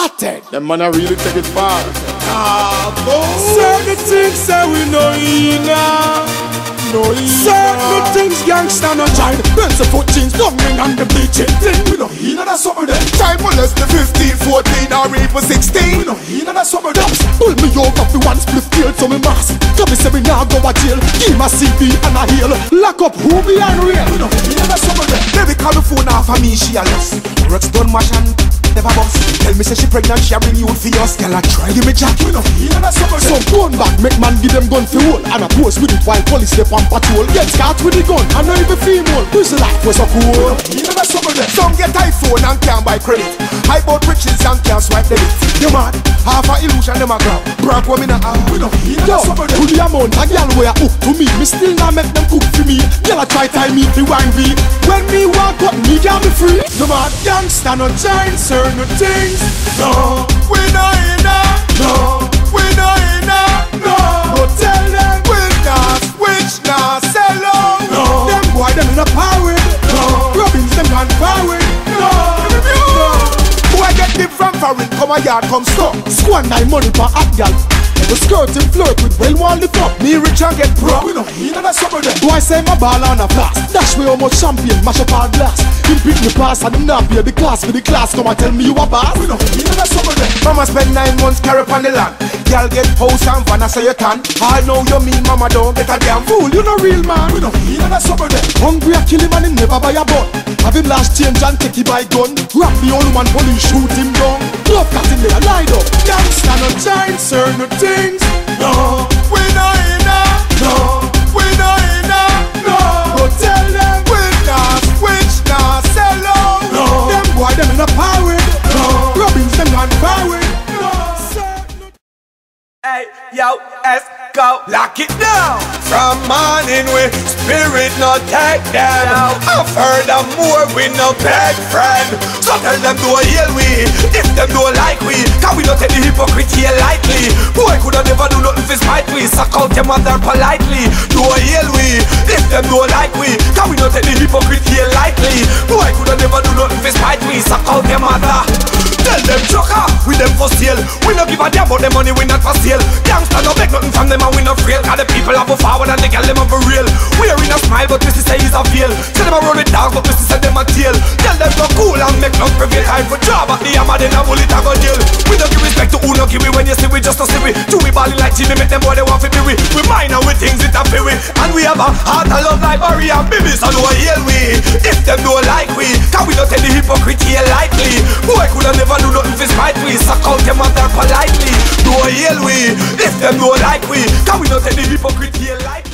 Attack. Them man a really take it far. Certain things say we know certain things gangsta no child. Benz the foot jeans, dumbling and the bleaching thing. We no heal of that summer then. Time molest the 15, 14 or even 16. We no heal of that summer then. Pull me over for one split field so me mass. Tell me say me now go a jail. Give my CV and a heel. Lock up who behind real. We no heal of that summer then. Baby call the phone off of me, she a lost. Rocks done mash and never bust. Tell me say she pregnant, she a bring you for yours. Girl I try give me jack. We no heal of that summer then. So gun back, make man give them gun for hold. And a post with it while police step on patrol. Get caught with the gun, I know even female. Pussy life was so cool. You know that summer there. Some get iPhone and can't buy credit. I bought riches and can't swipe debit. You mad? Half a illusion them a grab. Brag women a have. We know that summer there. To the amount a girl way a hook to me. Me still not make them cook for me. Girl a try tie me the wine V. When me walk up, me can't be free. No mad gangsta no giant certain things. No, we know in that. No, we know in that. No, go tell them which not sell out. No, them boy them in a power. No, Robbins them gone power. No, boy get deep from foreign, come a yard, come stop. Squander money for hot gal. The skirt and flirt with well-worn the top. Me rich and get pro. We know heal of that summer then. Boy say my ball on a blast. Dash me how much champagne, mash up all glass. Him pick me pass and him not pay the class. For the class come and tell me you a boss. We know heal of that summer then. Mama spend 9 months carry on the land. Girl get house and van so you can. I know you mean mama don't get a damn fool. You no real man. We know heal of that summer then. Hungry a kill him and him never buy a bun. Have him last change and take him by gun. Rap the old man police shoot him down. Love cat in there lied up. Gangsta no giant certain things. No, we know in that. No, we know in that. No, go tell them which not sell out. No, them boy them in a power. No, Robbins them gone power. No, hey, yo, Esco, lock it down. From morning we spirit no take them. I've heard of more we no beg friend. So tell them do a heal we. If them do like we, can we not take the hypocrite here lightly? Boy coulda never do nothing for spite we. Suck out your mother politely. Do a heal we. If them do like we, can we not take the hypocrite here lightly? Boy coulda never do nothing for spite we. Suck out your mother. Tell them joker, we them for sale. We no give a damn about the money, we not for sale. Youngster no beg nothing from them and we no frail. Cause the people have a forward and they girl them have a real. We are in a smile but Missy say he's a veil. Tell them a roll with dogs but Missy say them a tail. Tell them no cool and make no prevail. Time for job at the hammer then a bullet a go deal. We don't give respect to who no give we. When you see we just no see we. Do we balling like Jimmy make them boy they want to be we. We mind and we things it a pay we. And we have a heart of love like Barry and Bibi. So do a heal we. If them do like we, can we not take the hypocrite here lightly? Boy coulda never do nothing for spite we. Suck out your mother politely. Do a heal we. If them do like we, can we not take the hypocrite here lightly?